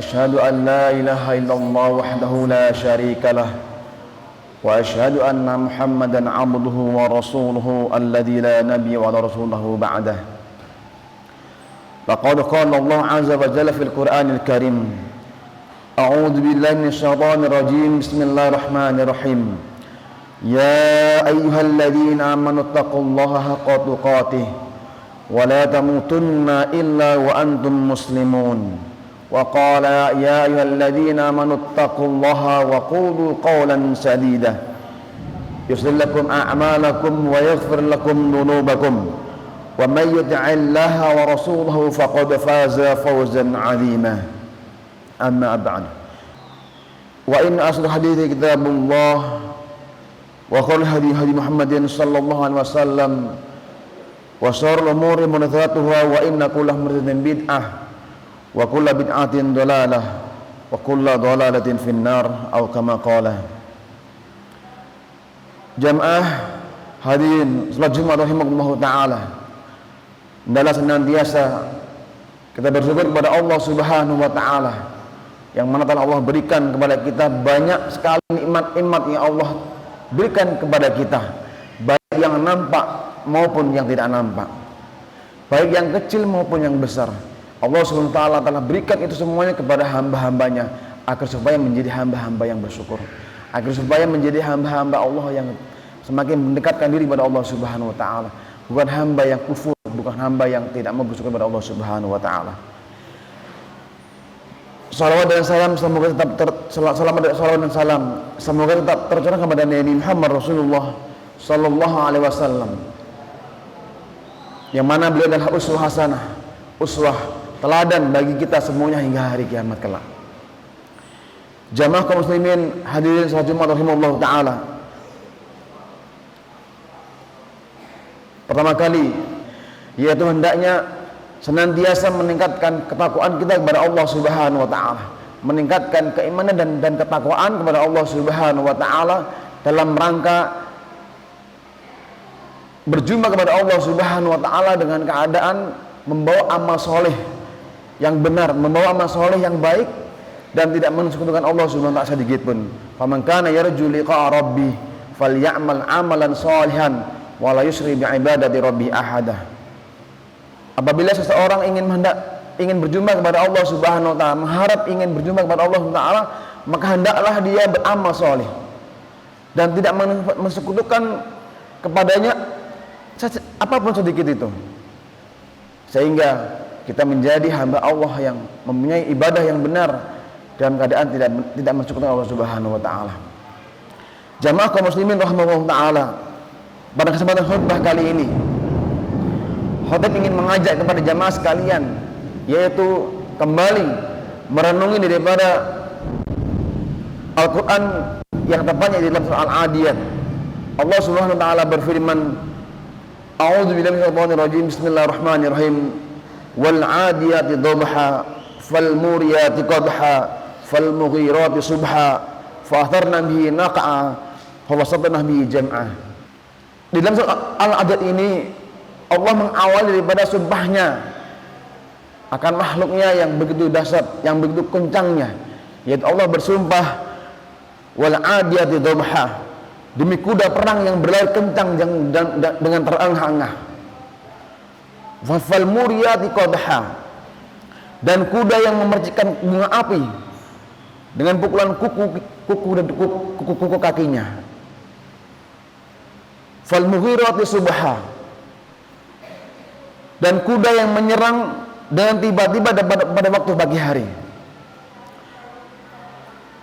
أشهد أن لا إله إلا الله وحده لا شريك له وأشهد أن محمدا عبده ورسوله الذي لا نبي ولا رسوله بعده. لقد قال الله عز وجل في القرآن الكريم: أعوذ بالله من الشيطان الرجيم. بسم الله الرحمن الرحيم. يا أيها الذين آمنوا اتقوا الله حق تقاته ولا تموتن إلا وأنتم مسلمون. وقال: يا أيها الذين آمنوا اتقوا الله وقولوا قولا سديدا يصلح لكم أعمالكم ويغفر لكم ذنوبكم ومن يطع الله ورسوله فقد فاز فوزا عظيما. أما بعد، وإن أصدق الحديث كتاب الله وخير الهدي هدي محمد صلى الله عليه وسلم وشر الأمور محدثاتها وإن كل محدثة بدعة وكل بدعة ضلالة وكل ضلالة في النار أو كما قال. Jamaah hadirin salat Jumat rahimakumullah taala, hendaklah senantiasa kita bersyukur kepada Allah Subhanahu wa taala yang mana telah Allah berikan kepada kita banyak sekali nikmat-nikmat yang Allah berikan kepada kita, baik yang nampak maupun yang tidak nampak, baik yang kecil maupun yang besar. Allah SWT telah berikan itu semuanya kepada hamba-hambanya agar supaya menjadi hamba-hamba yang bersyukur, agar supaya menjadi hamba-hamba Allah yang semakin mendekatkan diri kepada Allah Subhanahu wa taala, bukan hamba yang kufur, bukan hamba yang tidak mau bersyukur kepada Allah Subhanahu wa taala. Salawat dan salam semoga tetap semoga tetap tercurah kepada Nabi Muhammad Rasulullah sallallahu alaihi wasallam, yang mana beliau adalah uswah hasanah, uswah teladan bagi kita semuanya hingga hari kiamat kelak. Jamaah kaum muslimin hadirin salat Jumat rahimakumullah taala, pertama kali yaitu hendaknya senantiasa meningkatkan ketakwaan kita kepada Allah Subhanahu wa taala, meningkatkan keimanan dan ketakwaan kepada Allah Subhanahu wa taala dalam rangka berjumpa kepada Allah Subhanahu wa taala dengan keadaan membawa amal soleh yang benar, membawa amal soleh yang baik dan tidak mensekutukan Allah Subhanahu wa taala sedikit pun. Faman kana yarju liqa'a rabbih falyamal amalan sholihan wa la yusri bi ibadati rabbih ahada. Apabila seseorang ingin berjumpa kepada Allah Subhanahu wa taala, mengharap ingin berjumpa kepada Allah Subhanahu wa taala, maka hendaklah dia beramal soleh dan tidak mensekutukan kepadanya apapun sedikit itu, sehingga kita menjadi hamba Allah yang mempunyai ibadah yang benar dalam keadaan tidak mensekutukan Allah Subhanahu wa taala. Jamaah kaum muslimin rahimahullah taala, pada kesempatan khutbah kali ini khotib ingin mengajak kepada jamaah sekalian, yaitu kembali merenungi daripada Al-Quran yang tepatnya di dalam surah Al-Adiyat. Allah Subhanahu wa taala berfirman: A'udzu billahi minasyaitonir rajim. Bismillahirrahmanirrahim. Wal 'adiyati dhabha fal muriyati qadha fal mughirati subha fa atharna bihi naq'a fa wasatna bihi jam'a. Di dalam surah Al-Adiyat ini Allah mengawali daripada sumpahnya akan makhluknya yang begitu dahsyat, yang begitu kencangnya, yaitu Allah bersumpah wal 'adiyati dhabha, demi kuda perang yang berlari kencang dengan terengah-engah, wal muriyati qadha, dan kuda yang memercikkan bunga api dengan pukulan kuku dan kuku kakinya, fal mughirati subha, dan kuda yang menyerang dengan tiba-tiba pada waktu pagi hari,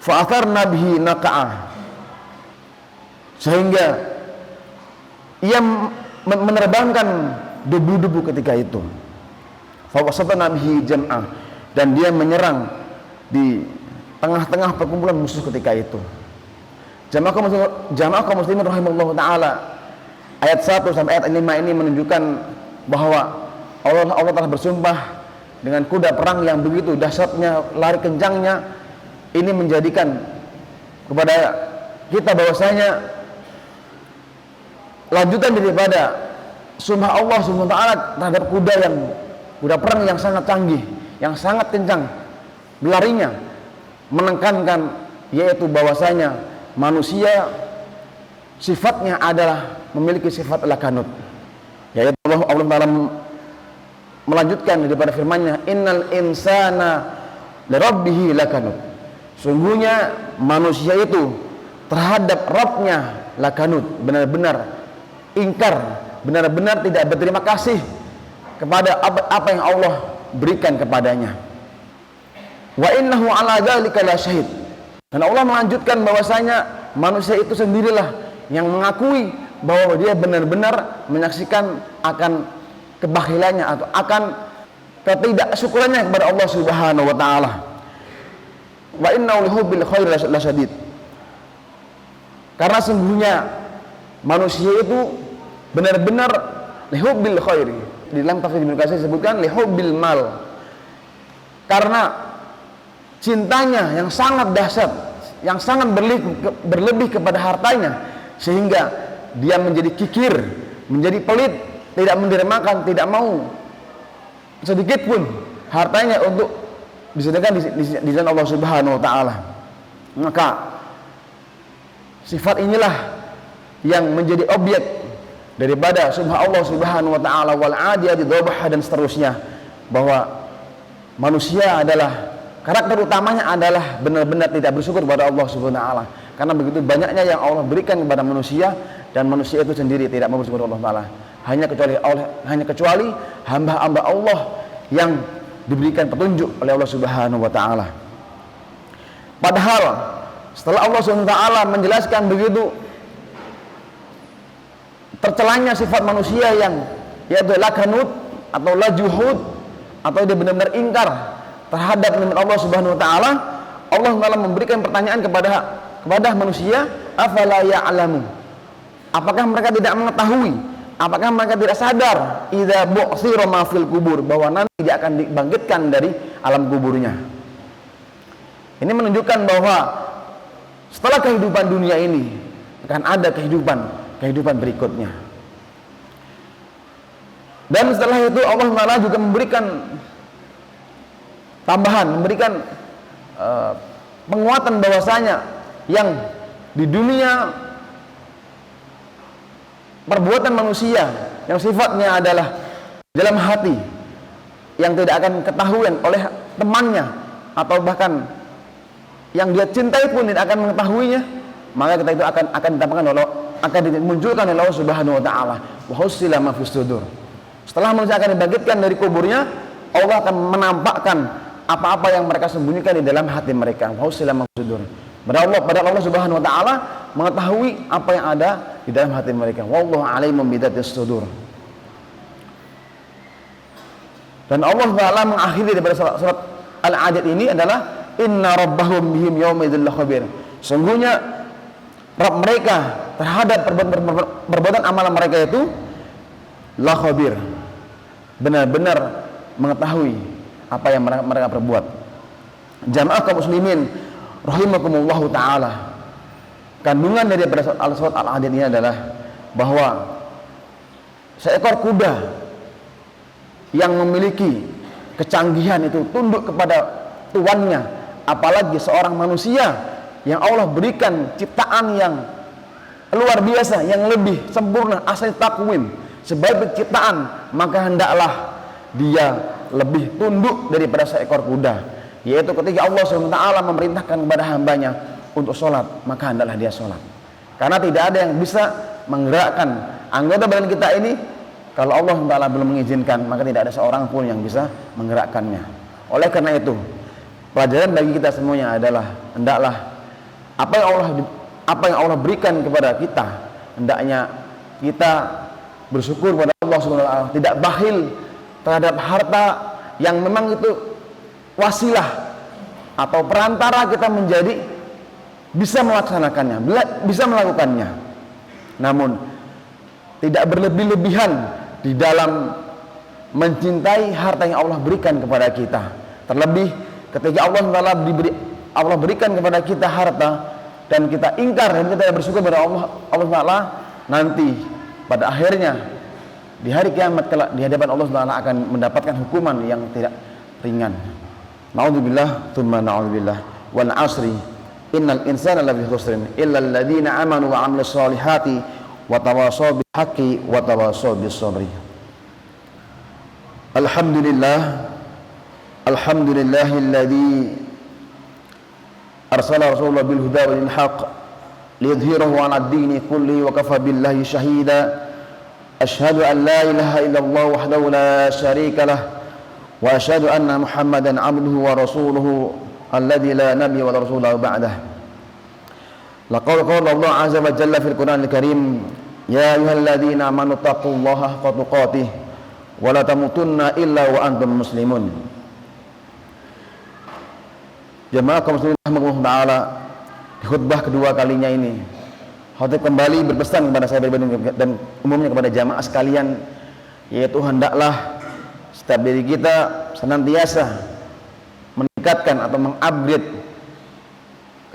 fa atharna bihi naq'a, sehingga ia menerbangkan debu-debu ketika itu, fa wasatna bihi jam'a, dan dia menyerang di tengah-tengah perkumpulan musuh ketika itu. Jamaah kaum muslimin rahimahullah taala, ayat 1 sampai ayat 5 ini menunjukkan bahwa Allah telah bersumpah dengan kuda perang yang begitu dahsyatnya, lari kencangnya. Ini menjadikan kepada kita bahwasanya lanjutan daripada sumpah Allah Subhanahu wa taala terhadap kuda perang yang sangat canggih, yang sangat kencang, gelarinya menekankan, yaitu bahwasanya manusia sifatnya adalah memiliki sifat lakanut, yaitu Allah Ta'ala melanjutkan daripada firman-Nya, innal insana lirabbihi lakanut, sungguhnya manusia itu terhadap Rabbnya lakanut, benar-benar ingkar, benar-benar tidak berterima kasih kepada apa yang Allah berikan kepadanya. Wa innahu ala dzalika lasyahid, dan Allah melanjutkan bahwasanya manusia itu sendirilah yang mengakui bahwa dia benar-benar menyaksikan akan kebakhilannya atau akan ketidaksyukurannya kepada Allah Subhanahu wa taala. Wa innahu lihubbil khair lasyadid, karena sungguhnya manusia itu benar-benar lihubbil khair. Di dalam tafsir Ibnu Katsir disebutkan lihubbil mal, karena cintanya yang sangat dahsyat, yang sangat berlebih kepada hartanya, sehingga dia menjadi kikir, menjadi pelit, tidak mendermakan, tidak mau sedikit pun hartanya untuk disediakan di jalan Allah Subhanahu wa taala. Maka sifat inilah yang menjadi objek daripada subhan Allah Subhanahu wa taala, wal adiyati dhabha, dan seterusnya, bahwa manusia adalah karakter utamanya adalah benar-benar tidak bersyukur kepada Allah Subhanahu wa taala, karena begitu banyaknya yang Allah berikan kepada manusia dan manusia itu sendiri tidak mau bersyukur kepada Allah taala. Hanya kecuali hamba-hamba Allah yang diberikan petunjuk oleh Allah Subhanahu wa taala. Padahal setelah Allah Subhanahu wa taala menjelaskan begitu tercelanya sifat manusia yang yaitu lakanut atau lajuhud, atau dia benar-benar ingkar terhadap nikmat Allah Subhanahu wa taala, Allah Taala memberikan pertanyaan kepada manusia, afala ya'lamu, apakah mereka tidak mengetahui, apakah mereka tidak sadar, idza bu'thira ma fil kubur, bahwa nanti dia akan dibangkitkan dari alam kuburnya. Ini menunjukkan bahwa setelah kehidupan dunia ini akan ada kehidupan berikutnya. Dan setelah itu Allah Taala juga memberikan tambahan, memberikan penguatan bahwasanya yang di dunia perbuatan manusia yang sifatnya adalah dalam hati, yang tidak akan ketahuan oleh temannya atau bahkan yang dia cintai pun tidak akan mengetahuinya, maka kita itu akan ditampakkan oleh, akan dimunculkan oleh Allah Subhanahu wa taala, wa husila ma fis sudur. Setelah manusia akan dibangkitkan dari kuburnya, Allah akan menampakkan apa-apa yang mereka sembunyikan di dalam hati mereka, wa husila ma fis sudur. Padahal Allah Subhanahu wa taala mengetahui apa yang ada di dalam hati mereka. Wallahu alimun bidatis sudur. Dan Allah Taala mengakhiri daripada surat Al-Adiyat ini adalah inna rabbahum bihim yauma idzil khabir. Sungguhnya Rabb mereka terhadap perbuatan amalan mereka itu la khabir, benar-benar mengetahui apa yang mereka perbuat. Jamaah kaum muslimin rahimakumullahu taala, kandungan dari surat Al-Adiyat ini adalah bahwa seekor kuda yang memiliki kecanggihan itu tunduk kepada tuannya, apalagi seorang manusia yang Allah berikan ciptaan yang luar biasa, yang lebih sempurna, asli takwim sebagai penciptaan, maka hendaklah dia lebih tunduk daripada seekor kuda, yaitu ketika Allah SWT memerintahkan kepada hambanya untuk sholat, maka hendaklah dia sholat, karena tidak ada yang bisa menggerakkan anggota badan kita ini kalau Allah SWT belum mengizinkan, maka tidak ada seorang pun yang bisa menggerakkannya. Oleh karena itu, pelajaran bagi kita semuanya adalah hendaklah apa yang Allah berikan kepada kita, hendaknya kita bersyukur kepada Allah Subhanahu wa taala, tidak bakhil terhadap harta yang memang itu wasilah atau perantara kita menjadi bisa melaksanakannya, bisa melakukannya. Namun tidak berlebih-lebihan di dalam mencintai harta yang Allah berikan kepada kita. Terlebih ketika Allah berikan kepada kita harta dan kita ingkar dan kita tidak bersyukur kepada Allah Taala, nanti pada akhirnya di hari kiamat kelak di hadapan Allah Taala akan mendapatkan hukuman yang tidak ringan. Na'udzubillah, tsumma na'udzubillah. Wal 'asri innal insana lafi khusrin illa alladziina amanu wa 'amilus shalihati wa tawashaw bil haqqi wa tawashaw bis sabri. Alhamdulillahilladzi arsala rasulahu bil huda wa dinil haqq liyudhhirahu 'ala ad-dini kullihi wa kafa billahi shahida. Asyhadu an la ilaha illallah wahdahu la syarika lah wa asyhadu anna Muhammadan 'abduhu wa rasuluhu alladzi la nabiyya wa la rasula ba'dah. Laqad qala Allah 'azza wa jalla fil Qur'anil Karim, ya ayyuhalladzina amanu taqullaha haqqa tuqatih wa la tamutunna illa wa antum muslimun. Jemaah kaum muslimin rahimahullah taala, di khutbah kedua kalinya ini khatib kembali berpesan kepada saya dan umumnya kepada jamaah sekalian, yaitu hendaklah setiap diri kita senantiasa meningkatkan atau mengupgrade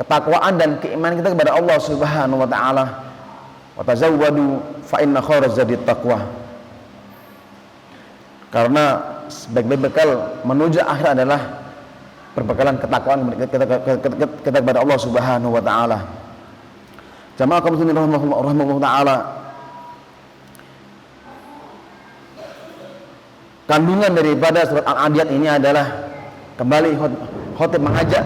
ketakwaan dan keimanan kita kepada Allah Subhanahu wa taala. Wa tazawwadu fa inna khairaz zadi taqwa. Karena sebaik-baik bekal menuju akhir adalah perbekalan ketakwaan kita kepada Allah Subhanahu wa taala. Jamaah kaum muslimin rahimahullah taala, kandungan daripada surat Al-Adiyat ini adalah kembali khatib mengajak,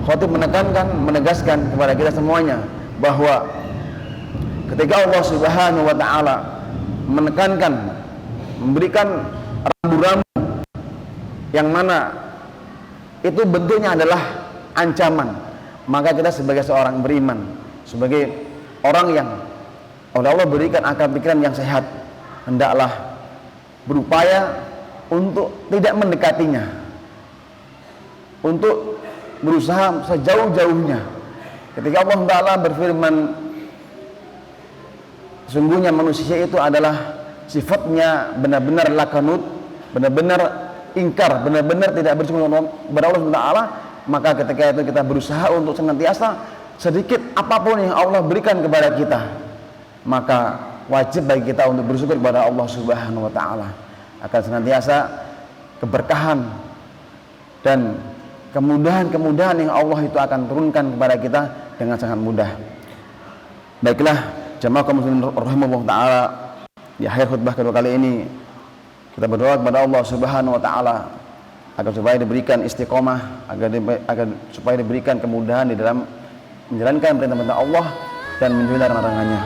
khatib menekankan, menegaskan kepada kita semuanya bahwa ketika Allah Subhanahu wa taala menekankan, memberikan rambu-rambu yang mana itu bentuknya adalah ancaman, maka kita sebagai seorang beriman, sebagai orang yang oleh Allah berikan akal pikiran yang sehat, hendaklah berupaya untuk tidak mendekatinya, untuk berusaha sejauh-jauhnya. Ketika Allah Ta'ala berfirman, sesungguhnya manusia itu adalah sifatnya benar-benar lakanut, benar-benar ingkar, benar-benar tidak bersyukur kepada Allah Ta'ala, maka ketika itu kita berusaha untuk senantiasa sedikit apapun yang Allah berikan kepada kita, maka wajib bagi kita untuk bersyukur kepada Allah Subhanahu wa taala, akan senantiasa keberkahan dan kemudahan-kemudahan yang Allah itu akan turunkan kepada kita dengan sangat mudah. Baiklah jamaah kaum muslimin rahimahullah taala, di akhir khutbah kedua kali ini kita berdoa kepada Allah Subhanahu wa taala agar supaya diberikan istiqomah, agar supaya diberikan kemudahan di dalam menjalankan perintah-perintah Allah dan menjauhi larangan-larangannya.